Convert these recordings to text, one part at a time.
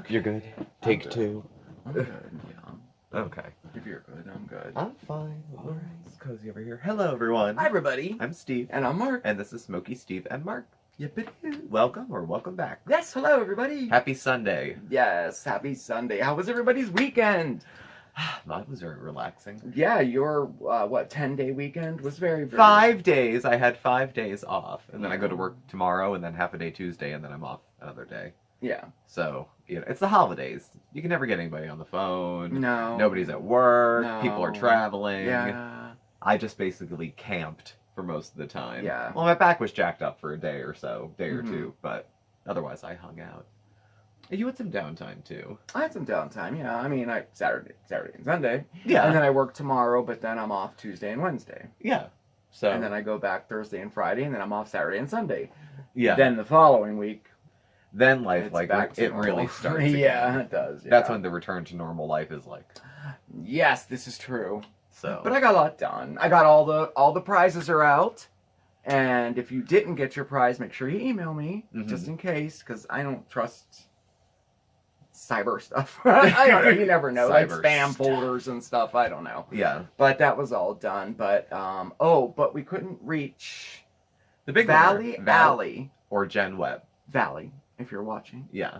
Okay. You're good? Take good. two. I'm good, yeah. Okay. If you're good, I'm good. I'm fine. All right. It's cozy over here. Hello, everyone. Hi, everybody. I'm Steve. And I'm Mark. And this is Smokey, Steve, and Mark. Yippee. Welcome or welcome back. Yes, hello, everybody. Happy Sunday. Yes, happy Sunday. How was everybody's weekend? That was very relaxing. Yeah, your, 10-day weekend was very, very... 5 days. I had 5 days off. And then I go to Yeah. work tomorrow and then half a day Tuesday and then I'm off another day. Yeah. So, it's the holidays. You can never get anybody on the phone. No. Nobody's at work. No. People are traveling. Yeah. I just basically camped for most of the time. Yeah. Well, my back was jacked up for a day or Mhm. two, but otherwise I hung out. You had some downtime too. I had some downtime, yeah. I mean, Saturday and Sunday. Yeah. And then I work tomorrow, but then I'm off Tuesday and Wednesday. Yeah. So. And then I go back Thursday and Friday, and then I'm off Saturday and Sunday. Yeah. Then the following week, Then life, it's like, back to it really normal. starts again. Yeah, it does. Yeah. That's when the return to normal life is like. Yes, this is true. So. But I got a lot done. I got all the prizes are out. And if you didn't get your prize, make sure you email me, Mhm. just in case, because I don't trust cyber stuff. I don't know. You never know. Like Cyber spam stuff. folders and stuff. I don't know. Yeah. But that was all done. But, but we couldn't reach The big Valley winner, Alley. or Jen Webb. Valley, if you're watching. Yeah.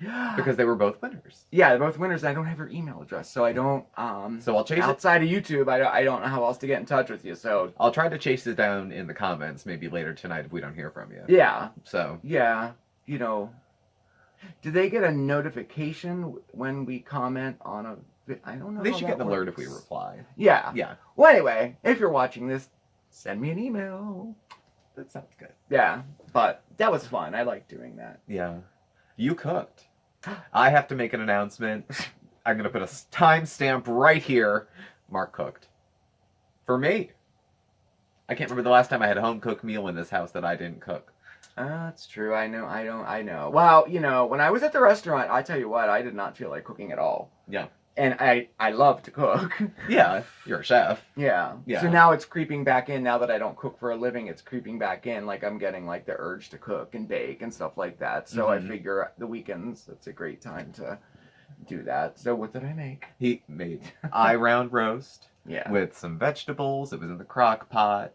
Yeah. Because they were both winners. Yeah, they're both winners. I don't have her email address, so I don't. So I'll chase it. Outside of YouTube, I don't know how else to get in touch with you. So I'll try to chase it down in the comments maybe later tonight if we don't hear from you. yeah, So. yeah, do they get a notification when we comment on a? I don't know. They how should that get an alert if we works. reply. Yeah. Yeah. Well, anyway, if you're watching this, send me an email. That sounds good. Yeah, but that was fun. I like doing that. Yeah. You cooked. I have to make an announcement. I'm going to put a timestamp right here. Mark cooked. For me. I can't remember the last time I had a home-cooked meal in this house that I didn't cook. That's true. I know. Well, when I was at the restaurant, I tell you what, I did not feel like cooking at all. Yeah. And I love to cook. Yeah, you're a chef. Yeah. Yeah. So now it's creeping back in. Now that I don't cook for a living, it's creeping back in. Like I'm getting like the urge to cook and bake and stuff like that. So I Mhm. figure the weekends, that's a great time to do that. So what did I make? He made eye round roast Yeah. with some vegetables. It was in the crock pot.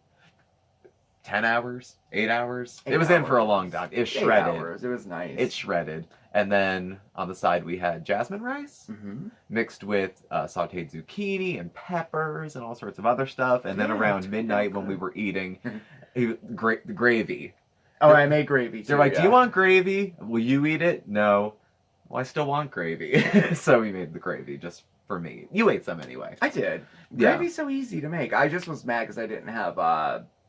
10 hours? 8 hours? It was in for a long time. It's 8 shredded. hours. It was nice. It's shredded. And then on the side we had jasmine rice. Mm-hmm. Mixed with sauteed zucchini and peppers and all sorts of other stuff. And then Yeah, around it's midnight good. when we were eating, the gravy. Oh, I made gravy too. They're like, yeah. do you want gravy? Will you eat it? No. Well, I still want gravy. So we made the gravy just for me. You ate some anyway. I did. Yeah. Gravy's so easy to make. I just was mad because I didn't have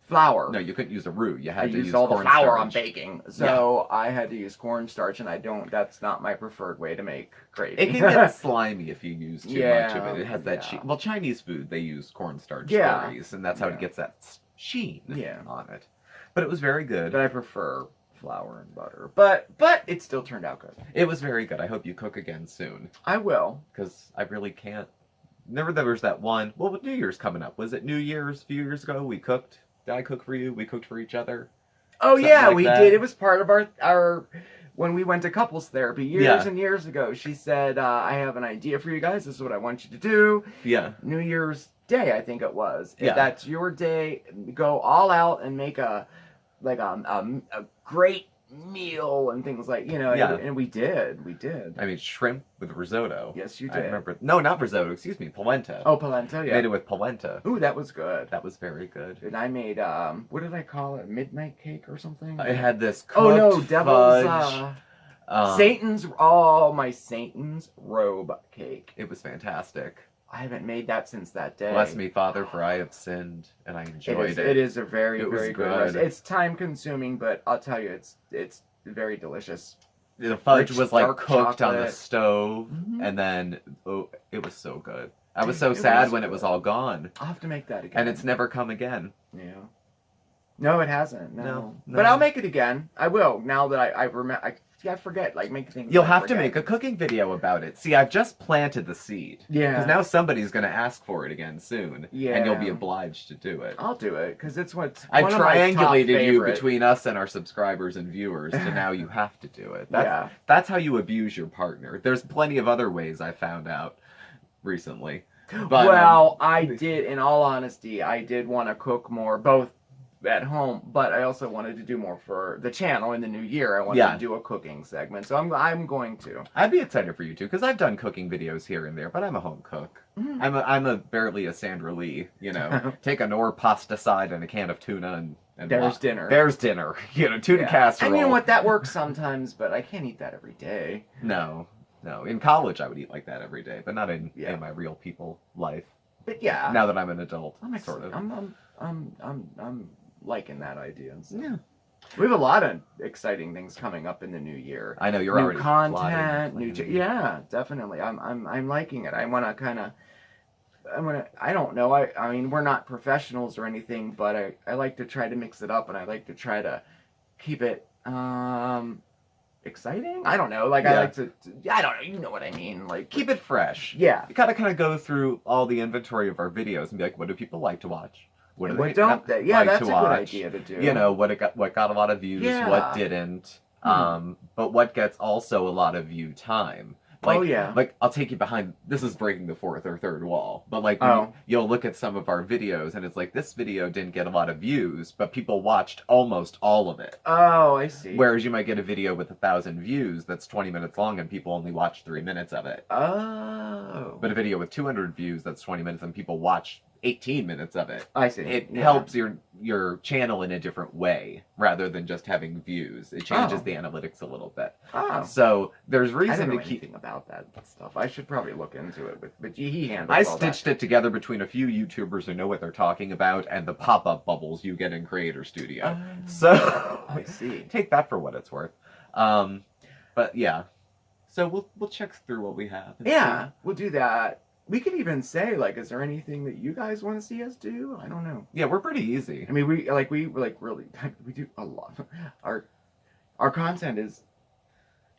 flour. No, you couldn't use a roux. You had I to used use all the flour cornstarch. on baking, so I had to use cornstarch, and that's not my preferred way to make gravy. It can get slimy if you use too much of it. It has that yeah. sheen. Well, Chinese food, they use cornstarch Yeah. slurries, and that's how Yeah. it gets that sheen Yeah. on it. But it was very good. But I prefer flour and butter. But it still turned out good. It was very good. I hope you cook again soon, I will. because I really can't. Remember there was that one, well, with New Year's coming up. Was it New Year's a few years ago? We cooked. Did I cook for you? We cooked for each other. Oh Something yeah, like we that. did. It was part of our when we went to couples therapy years Yeah. and years ago. She said, "I have an idea for you guys. This is what I want you to do." Yeah. New Year's Day, I think it was. If Yeah. that's your day, go all out and make a great meal and things like Yeah. and we did. I made shrimp with risotto. Yes, you I did. remember. No, not risotto. Excuse me, polenta. Oh, polenta, yeah. Made it with polenta. Ooh, that was good. That was very good. And I made what did I call it? Midnight cake or something? I had this cooked Oh no, devil's fudge. my Satan's robe cake. It was fantastic. I haven't made that since that day. Bless me, Father, for I have sinned, and I enjoyed it. It is a very, It was very good good. recipe. It's time consuming, but I'll tell you, it's very delicious. The fudge Rich, was like dark cooked on the chocolate. stove, Mhm. and then it was so good. I was It so was sad when it good. was all gone, I'll have to make that again. and it's never come again. Yeah. No, it hasn't. No. No, no. But I'll make it again. I will. Now that I remember, See, I forget. Like, make things. You'll I have to forget. make a cooking video about it. See, I've just planted the seed. Yeah. Because now somebody's going to ask for it again soon. Yeah. And you'll be obliged to do it. I'll do it because it's what's. I've one of my top triangulated you favorite- between us and our subscribers and viewers, so now you have to do it. Yeah. That's how you abuse your partner. There's plenty of other ways I found out recently. But, well, I did, in all honesty, I did want to cook more, both at home, but I also wanted to do more for the channel in the new year. I wanted to do a cooking segment, so I'm going to. I'd be excited for you too, because I've done cooking videos here and there, but I'm a home cook. I'm a barely a Sandra Lee, you know. Take a Knorr pasta side and a can of tuna and There's dinner. There's dinner. You know, tuna casserole. And you know what? That works sometimes, but I can't eat that every day. No. In college, I would eat like that every day, but not in my real people life. But yeah. Now that I'm an adult, sort of. I'm liking that idea. So. Yeah. We have a lot of exciting things coming up in the new year. I know you're new already content, yeah, definitely. I'm liking it. I want to kind of. I don't know. I mean, we're not professionals or anything, but I like to try to mix it up, and I like to try to keep it exciting. I don't know. Like I like to. I don't know. You know what I mean? Like keep it fresh. Yeah. You gotta kind of go through all the inventory of our videos and be like, what do people like to watch? What do they don't? like that's to a watch? good idea to do. You know what got a lot of views, what didn't. But what gets also a lot of view time. Like, like I'll take you behind. This is breaking the fourth or third wall, but like you'll look at some of our videos and it's like this video didn't get a lot of views, but people watched almost all of it. Oh, I see. Whereas you might get a video with 1,000 views that's 20 minutes long and people only watch 3 minutes of it. Oh. But a video with 200 views that's 20 minutes and people watch 18 minutes of it. I see. It helps your channel in a different way rather than just having views. It changes the analytics a little bit. Oh. So there's reason to keep anything about that stuff. I should probably look into it, but he handles I all stitched it together between a few YouTubers who know what they're talking about and the pop-up bubbles you get in Creator Studio. So I see. Take that for what it's worth. But yeah. So we'll check through what we have. Yeah, we'll do that. We could even say, like, is there anything that you guys want to see us do? I don't know. Yeah, we're pretty easy. I mean, we really we do a lot. Our content is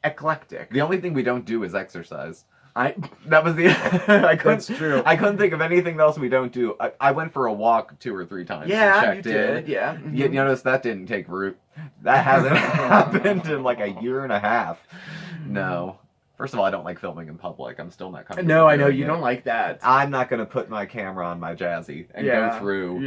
eclectic. The only thing we don't do is exercise. That was the That's true. I couldn't think of anything else we don't do. I went for a walk 2 or 3 times. Yeah, and checked you did. in. Yeah. Mm-hmm. You notice that didn't take root. That hasn't happened in like a year and a half. No. First of all, I don't like filming in public. I'm still not comfortable. No, I know you don't like that. I'm not going to put my camera on my Jazzy and go through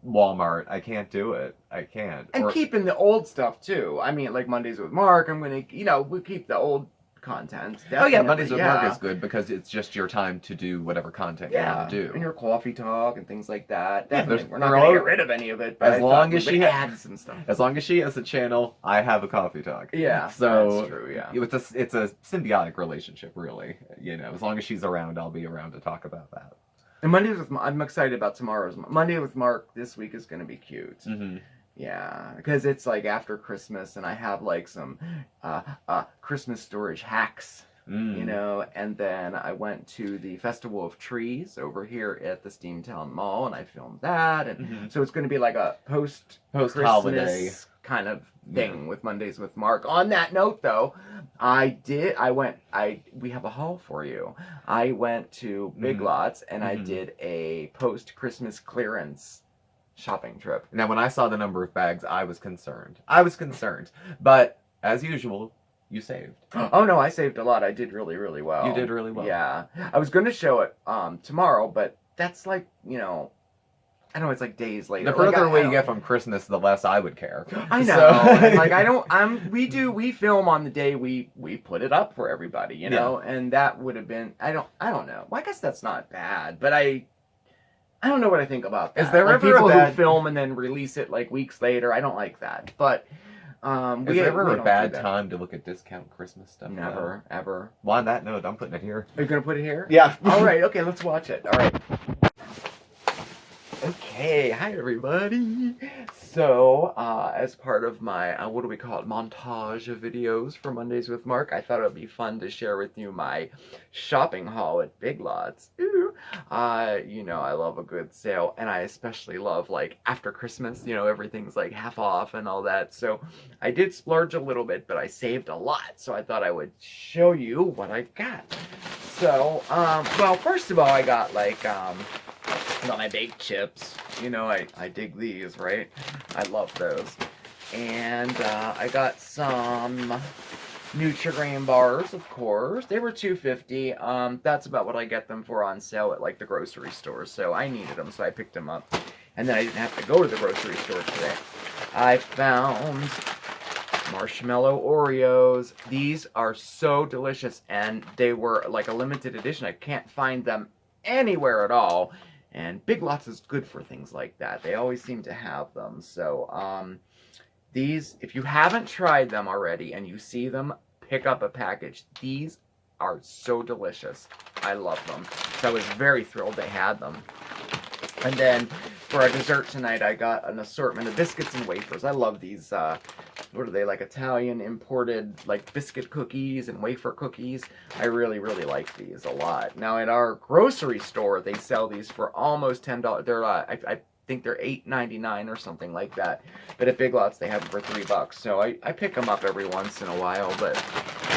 Walmart. I can't do it. I can't. And keeping the old stuff too. I mean, like Mondays with Mark, I'm going to, we'll keep the old content. Definitely. Oh yeah, Mondays with Mark is good because it's just your time to do whatever content you want to do. And your coffee talk and things like that. Definitely. We're not going to get rid of any of it, but as long as she adds some stuff. As long as she has a channel, I have a coffee talk. Yeah, so that's true. Yeah, it's a symbiotic relationship, really. As long as she's around, I'll be around to talk about that. And I'm excited about tomorrow's Monday with Mark. This week is going to be cute. Mm-hmm. Yeah, because it's like after Christmas, and I have like some Christmas storage hacks. And then I went to the Festival of Trees over here at the Steamtown Mall, and I filmed that, and so it's going to be like a post-holiday kind of thing with Mondays with Mark. On that note, though, we have a haul for you. I went to Big Lots, and I did a post-Christmas clearance shopping trip. Now, when I saw the number of bags, I was concerned. But as usual, you saved. Oh no, I saved a lot. I did really, really well. You did really well. Yeah. I was going to show it tomorrow, but that's like, I don't know, it's like days later. The further away you get from Christmas, the less I would care. I know. We film on the day we put it up for everybody, and that would have been, I don't know. Well, I guess that's not bad, but I don't know what I think about that. Is there ever people who film and then release it like weeks later? I don't like that. But is there ever a bad time to look at discount Christmas stuff? Never, ever. Well, on that note, I'm putting it here. Are you gonna put it here? Yeah. All right. Okay. Let's watch it. All right. Okay. Hi, everybody. So, as part of my what do we call it, montage of videos for Mondays with Mark, I thought it would be fun to share with you my shopping haul at Big Lots. Ooh. You know, I love a good sale, and I especially love like after Christmas, you know, everything's like half off and all that. So I did splurge a little bit, but I saved a lot. So I thought I would show you what I got. So, well, first of all, I got like, my baked chips. You know, I dig these, right? I love those. And I got some Nutri-Grain bars, of course. They were $2.50. That's about what I get them for on sale at like the grocery store. So I needed them, so I picked them up. And then I didn't have to go to the grocery store today. I found marshmallow Oreos. These are so delicious, and they were like a limited edition. I can't find them anywhere at all. And Big Lots is good for things like that. They always seem to have them. So, these, if you haven't tried them already and you see them, pick up a package. These are so delicious. I love them. So I was very thrilled they had them. And then for our dessert tonight, I got an assortment of biscuits and wafers. I love these, what are they, like Italian imported, like biscuit cookies and wafer cookies. I really, really like these a lot. Now at our grocery store, they sell these for almost $10. They're, I think they're $8.99 or something like that. But at Big Lots, they have them for $3. So I pick them up every once in a while, but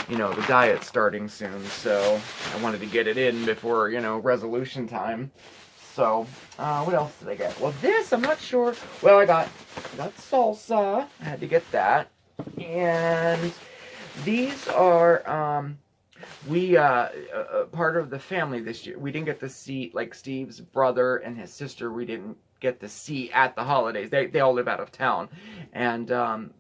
you know, the diet's starting soon, so I wanted to get it in before, you know, resolution time. So, what else did I get? Well, this, I'm not sure. Well, I got salsa. I had to get that. And these are, part of the family this year. We didn't get to see, like, Steve's brother and his sister, we didn't get to see at the holidays. They all live out of town. And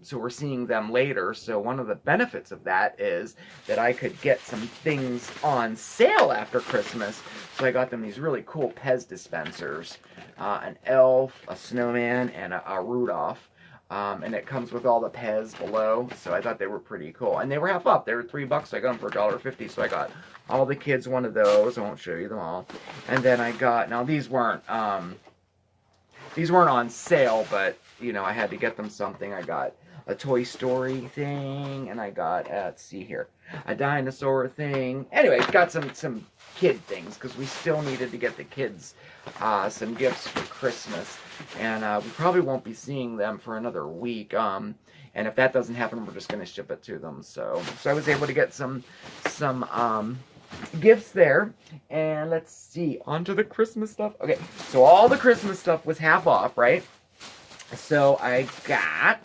so we're seeing them later. So one of the benefits of that is that I could get some things on sale after Christmas. So I got them these really cool Pez dispensers. An elf, a snowman, and a Rudolph. And it comes with all the Pez below. So I thought they were pretty cool. And they were half off. They were $3. So I got them for $1.50. So I got all the kids one of those. I won't show you them all. And then I got, now these weren't on sale, but, you know, I had to get them something. I got a Toy Story thing, and I got, let's see here, a dinosaur thing. Anyway, got some kid things, because we still needed to get the kids some gifts for Christmas. And we probably won't be seeing them for another week. And if that doesn't happen, we're just going to ship it to them. So I was able to get some gifts there. And let's see, on to the Christmas stuff. Okay, so all the Christmas stuff was half off, right? So I got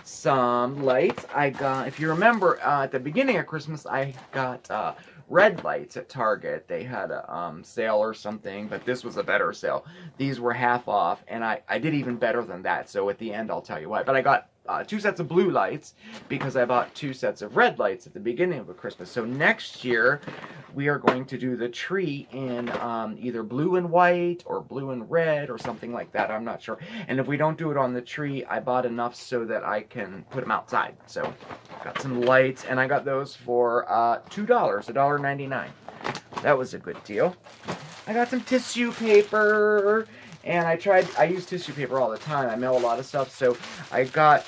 some lights. I got, if you remember, at the beginning of Christmas, I got red lights at Target. They had a sale or something, but this was a better sale. These were half off, and I did even better than that. So at the end, I'll tell you why. But I got 2 sets of blue lights because I bought 2 sets of red lights at the beginning of Christmas. So next year, we are going to do the tree in either blue and white or blue and red or something like that. I'm not sure. And if we don't do it on the tree, I bought enough so that I can put them outside. So got some lights, and I got those for $2, $1.99. That was a good deal. I got some tissue paper. And I use tissue paper all the time. I mail a lot of stuff, so I got,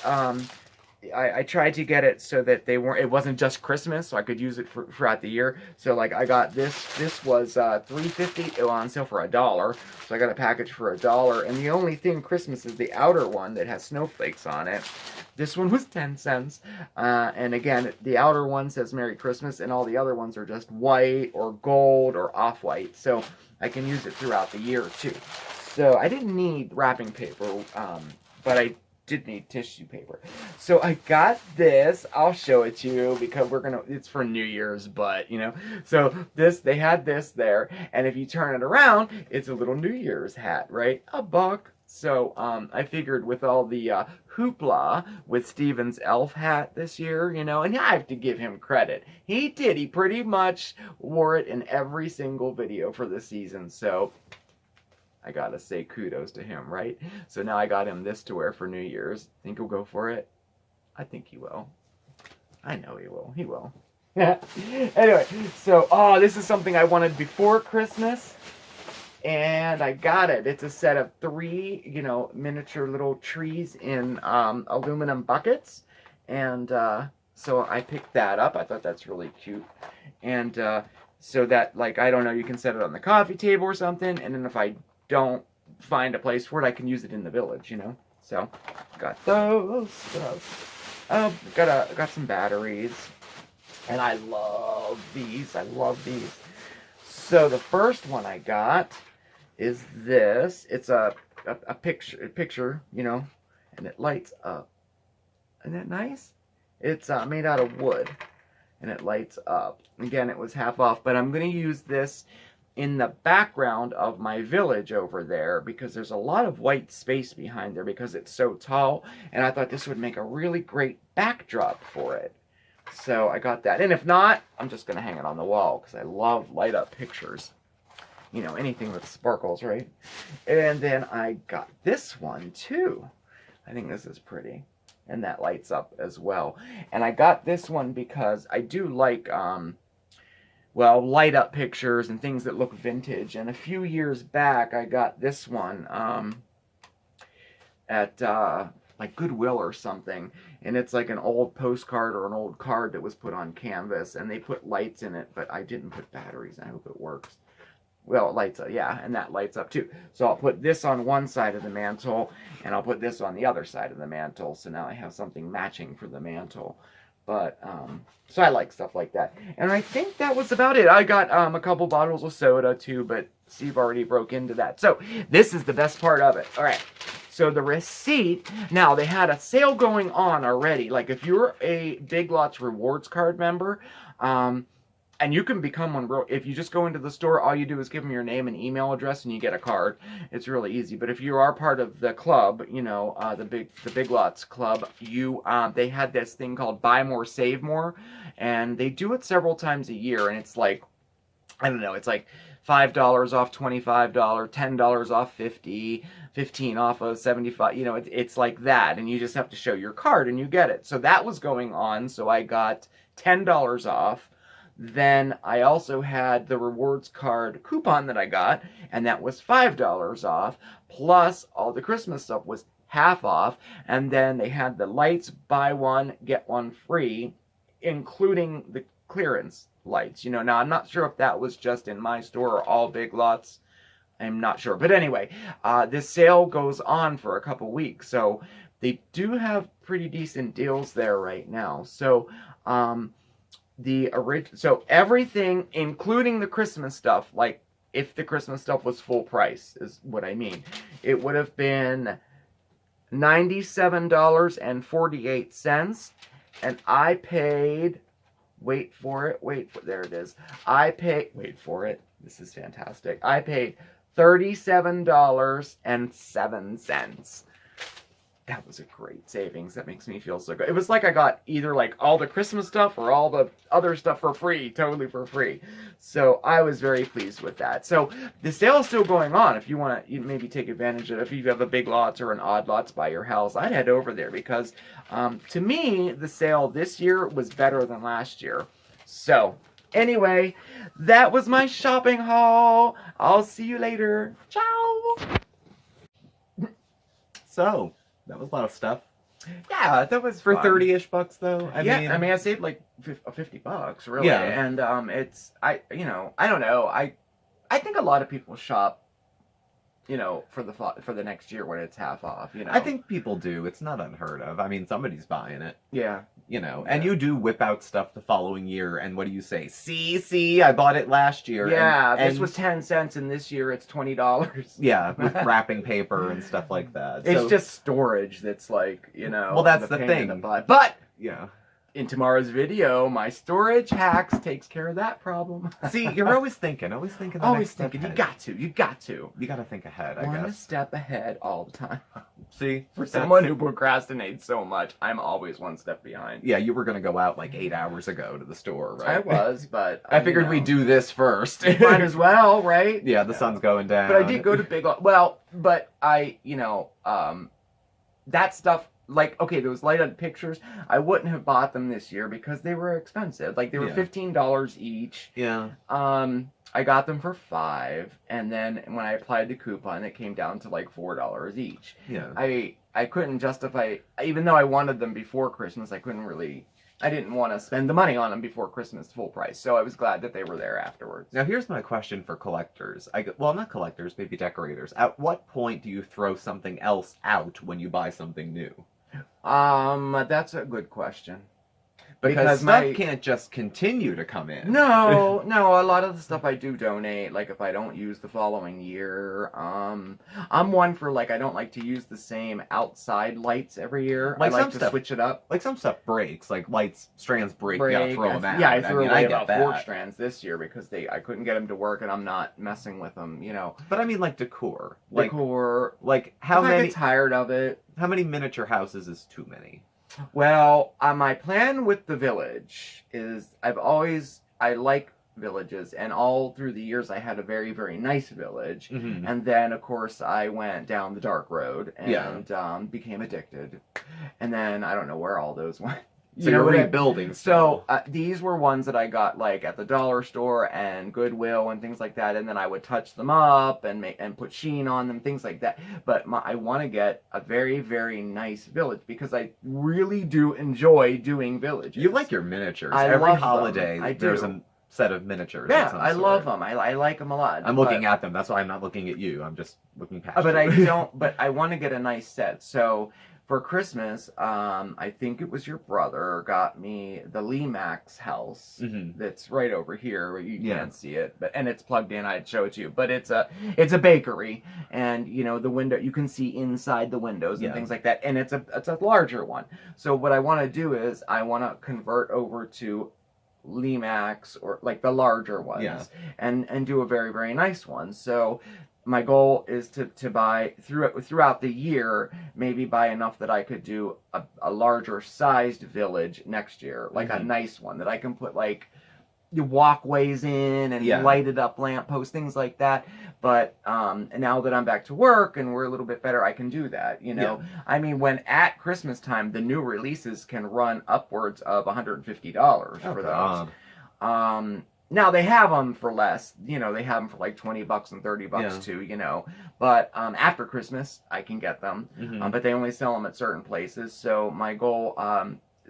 I tried to get it so that it wasn't just Christmas, so I could use it throughout the year. So like I got this was $3.50, it was on sale for $1. So I got a package for $1. And the only thing Christmas is the outer one that has snowflakes on it. This one was 10 cents. And again, the outer one says Merry Christmas, and all the other ones are just white or gold or off-white. So I can use it throughout the year too. So I didn't need wrapping paper, but I did need tissue paper. So I got this. I'll show it to you because it's for New Year's, but, you know. So they had this there, and if you turn it around, it's a little New Year's hat, right? $1. So I figured with all the hoopla with Steven's elf hat this year, you know, and I have to give him credit. He did. He pretty much wore it in every single video for the season, so I gotta say kudos to him, right? So now I got him this to wear for New Year's. Think he'll go for it? I think he will. I know he will. He will. Anyway, so, this is something I wanted before Christmas, and I got it. It's a set of 3, you know, miniature little trees in aluminum buckets, and so I picked that up. I thought that's really cute. And so that, like, I don't know, you can set it on the coffee table or something, and then if I don't find a place for it, I can use it in the village, you know? So, got those. What else? Got some batteries. And I love these. I love these. So the first one I got is this. It's a picture, you know, and it lights up. Isn't that nice? It's made out of wood, and it lights up. Again, it was half off, but I'm going to use this in the background of my village over there because there's a lot of white space behind there because it's so tall, and I thought this would make a really great backdrop for it. So I got that. And if not, I'm just going to hang it on the wall because I love light up pictures. You know, anything with sparkles, right? And then I got this one too. I think this is pretty. And that lights up as well. And I got this one because I do like, well, light up pictures and things that look vintage. And a few years back, I got this one at like Goodwill or something, and it's like an old postcard or an old card that was put on canvas, and they put lights in it, but I didn't put batteries. I hope it works. Well, it lights up, yeah, and that lights up too. So I'll put this on one side of the mantle, and I'll put this on the other side of the mantle, so now I have something matching for the mantle. But, so I like stuff like that. And I think that was about it. I got a couple bottles of soda too, but Steve already broke into that. So this is the best part of it. All right. So the receipt, now they had a sale going on already. Like if you're a Big Lots rewards card member, and you can become one, if you just go into the store, all you do is give them your name and email address and you get a card. It's really easy. But if you are part of the club, you know, the Big Lots club, they had this thing called Buy More, Save More. And they do it several times a year. And it's like, I don't know, it's like $5 off $25, $10 off $50, $15 off of $75. You know, it's like that. And you just have to show your card and you get it. So that was going on. So I got $10 off. Then I also had the rewards card coupon that I got, and that was $5 off. Plus all the Christmas stuff was half off. And then they had the lights, buy one, get one free, including the clearance lights. You know, now I'm not sure if that was just in my store or all Big Lots. I'm not sure. But anyway, this sale goes on for a couple weeks. So they do have pretty decent deals there right now. So, so everything, including the Christmas stuff, like if the Christmas stuff was full price, is what I mean. It would have been $97.48, and I paid, wait for it, there it is. Wait for it, this is fantastic. I paid $37.07. That was a great savings. That makes me feel so good. It was like I got either like all the Christmas stuff or all the other stuff for free, totally for free. So I was very pleased with that. So the sale is still going on. If you want to maybe take advantage of it, if you have a Big Lots or an Odd Lots by your house, I'd head over there because to me, the sale this year was better than last year. So anyway, that was my shopping haul. I'll see you later. Ciao. So, that was a lot of stuff. Yeah, that was For fun. 30-ish bucks, though. I mean, I saved like $50, really. Yeah. And I don't know. I think a lot of people shop, you know, for the next year when it's half off. You know, I think people do. It's not unheard of. I mean, somebody's buying it. Yeah. You know, and you do whip out stuff the following year, and what do you say? See, I bought it last year. Yeah, and this was 10 cents, and this year it's $20. Yeah, with wrapping paper and stuff like that. It's just storage that's like, you know. Well, that's the pain thing. in the butt. But yeah. in tomorrow's video, my storage hacks takes care of that problem. See, you're always thinking. Always thinking. Always thinking. Ahead. You got to. You got to think ahead, I One guess. step ahead all the time. See? For someone who procrastinates so much, I'm always one step behind. Yeah, you were going to go out like 8 hours ago to the store, right? I was, but... I figured we'd do this first. Might as well, right? Yeah, the sun's going down. But I did go to Big Lots. Well, but I, that stuff... Like, okay, those light-up pictures, I wouldn't have bought them this year because they were expensive. Like, they were $15 each. Yeah. I got them for $5, and then when I applied the coupon, it came down to like $4 each. Yeah. I couldn't justify, even though I wanted them before Christmas, I couldn't really I didn't want to spend the money on them before Christmas full price, so I was glad that they were there afterwards. Now, here's my question for collectors. Well, not collectors, maybe decorators. At what point do you throw something else out when you buy something new? That's a good question. Because stuff can't just continue to come in. No, a lot of the stuff I do donate, like if I don't use the following year. I'm one for, like, I don't like to use the same outside lights every year. Like I like to switch it up. Like some stuff breaks, like strands break, you gotta throw them out. Yeah, I threw away about 4 strands this year because I couldn't get them to work, and I'm not messing with them, you know. But I mean, like decor. Like how many? I get tired of it. How many miniature houses is too many? Well, my plan with the village is I like villages, and all through the years I had a very, very nice village. Mm-hmm. And then, of course, I went down the dark road and became addicted. And then I don't know where all those went. So you're rebuilding. So these were ones that I got like at the dollar store and Goodwill and things like that, and then I would touch them up and put sheen on them, things like that. But I want to get a very, very nice village because I really do enjoy doing villages. You like your miniatures. I Every love holiday, them. there's a set of miniatures. Yeah, I love them. I like them a lot. I'm looking at them. That's why I'm not looking at you. I'm just looking past But you. I don't. But I want to get a nice set. So for Christmas, I think it was your brother got me the Lemax house that's right over here where you can't see it, and it's plugged in. I'd show it to you, but it's a bakery, and you know the window you can see inside the windows and things like that, and it's a larger one. So what I want to do is I want to convert over to Lemax or like the larger ones, and do a very, very nice one. So my goal is to buy throughout the year, maybe buy enough that I could do a larger sized village next year, like a nice one that I can put like walkways in and lighted up lampposts, things like that. But now that I'm back to work and we're a little bit better, I can do that. You know, I mean, when at Christmas time, the new releases can run upwards of $150 for those. Now they have them for less, you know, they have them for like $20 and $30 too, you know, but after Christmas I can get them, but they only sell them at certain places. So my goal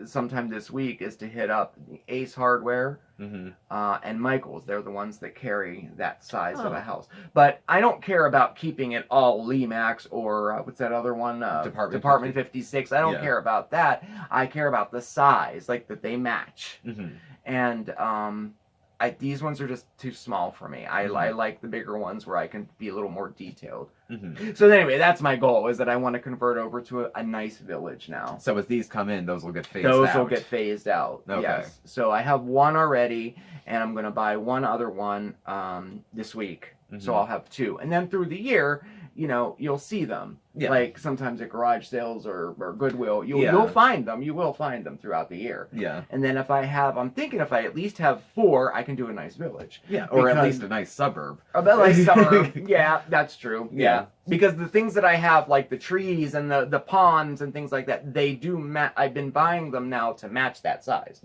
sometime this week is to hit up Ace Hardware and Michael's. They're the ones that carry that size of a house. But I don't care about keeping it all Lemax or what's that other one? Department 56. I don't care about that. I care about the size, like that they match. And these ones are just too small for me. I like the bigger ones where I can be a little more detailed. So anyway, that's my goal, is that I want to convert over to a nice village now. So as these come in, those will get phased out? Those will get phased out, okay. Yes. So I have one already, and I'm going to buy one other one this week. So I'll have 2. And then through the year, you know, you'll see them. Like sometimes at garage sales or Goodwill, you'll find them. You will find them throughout the year. And then I'm thinking if I at least have 4, I can do a nice village. Or at least a nice suburb. A nice suburb. Yeah, that's true. Yeah. Because the things that I have, like the trees and the ponds and things like that, they do I've been buying them now to match that size.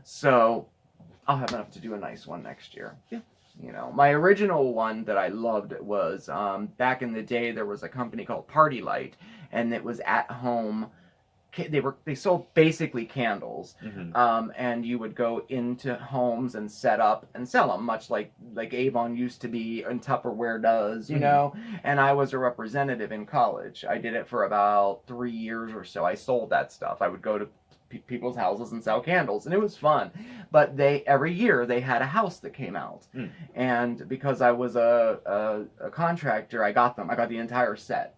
So I'll have enough to do a nice one next year. You know, my original one that I loved was back in the day. There was a company called Party Light, and it was at home. They sold basically candles, and you would go into homes and set up and sell them, much like Avon used to be and Tupperware does, you know. And I was a representative in college. I did it for about 3 years or so. I sold that stuff. I would go to people's houses and sell candles, and it was fun. But every year they had a house that came out, and because I was a contractor, I got them. I got the entire set.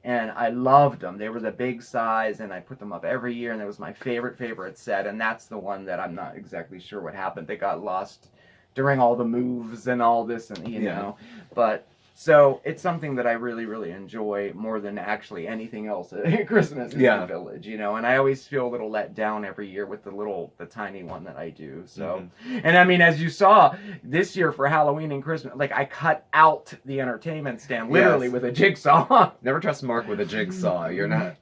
And I loved them. They were the big size, and I put them up every year, and it was my favorite set. And that's the one that I'm not exactly sure what happened. They got lost during all the moves and all this, and you know. But so it's something that I really, really enjoy more than actually anything else at Christmas in the village, you know. And I always feel a little let down every year with the tiny one that I do. So, and I mean, as you saw this year for Halloween and Christmas, like I cut out the entertainment stand literally with a jigsaw. Never trust Mark with a jigsaw. You're not.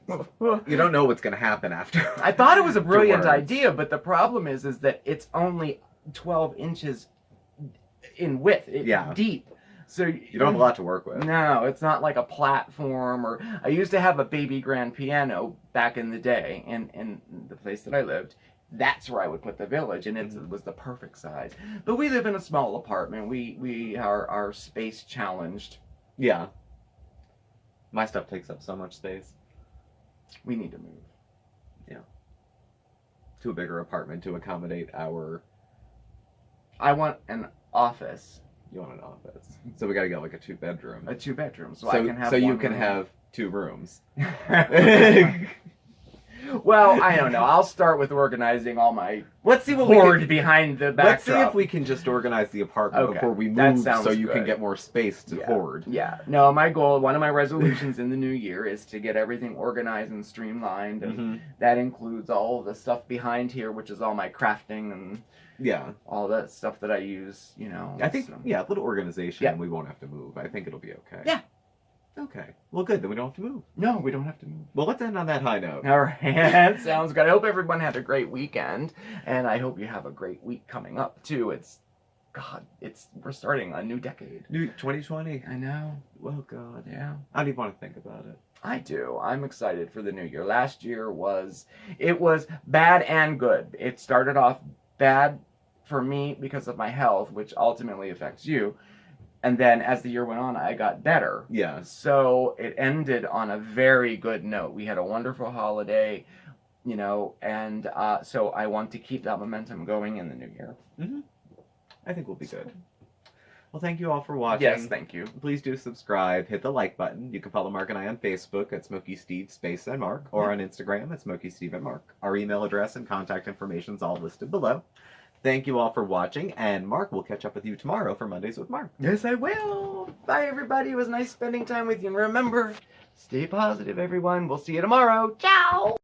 You don't know what's going to happen after. I thought it was a brilliant idea, but the problem is that it's only 12 inches in width, deep. So you don't have a lot to work with. No, it's not like a platform. Or I used to have a baby grand piano back in the day in the place that I lived, that's where I would put the village, and it was the perfect size. But we live in a small apartment. We are space challenged. Yeah. My stuff takes up so much space. We need to move. Yeah. To a bigger apartment to accommodate our... I want an office. You want an office. So we gotta get like a 2-bedroom. A 2-bedroom, so So I can have. So you one can room. have 2 rooms. Well, I don't know. I'll start with organizing all my Let's see what hoard we can... behind the backdrop. Let's see if we can just organize the apartment Okay, before we that move, sounds so you can good. get more space to hoard. Yeah. No, my goal, one of my resolutions in the new year is to get everything organized and streamlined, and that includes all of the stuff behind here, which is all my crafting and Yeah. all that stuff that I use. I think, so. yeah, a little organization, Yeah. and we won't have to move. I think it'll be okay. Yeah. Okay. Well, good. Then we don't have to move. No, we don't have to move. Well, let's end on that high note. All right, sounds good. I hope everyone had a great weekend, and I hope you have a great week coming up too. We're starting a new decade. New 2020. I know. Oh, God. Yeah, I don't even want to think about it. I do. I'm excited for the new year. Last year was bad and good. It started off bad for me because of my health, which ultimately affects you. And then as the year went on, I got better. Yeah. So it ended on a very good note. We had a wonderful holiday, and so I want to keep that momentum going in the new year. I think we'll be good. Well, thank you all for watching. Yes, thank you. Please do subscribe. Hit the like button. You can follow Mark and I on Facebook at SmokeySteveAndMarc, or on Instagram at SmokeySteveAndMarc. Our email address and contact information is all listed below. Thank you all for watching, and Mark will catch up with you tomorrow for Mondays with Mark. Yes, I will. Bye, everybody. It was nice spending time with you. And remember, stay positive, everyone. We'll see you tomorrow. Ciao.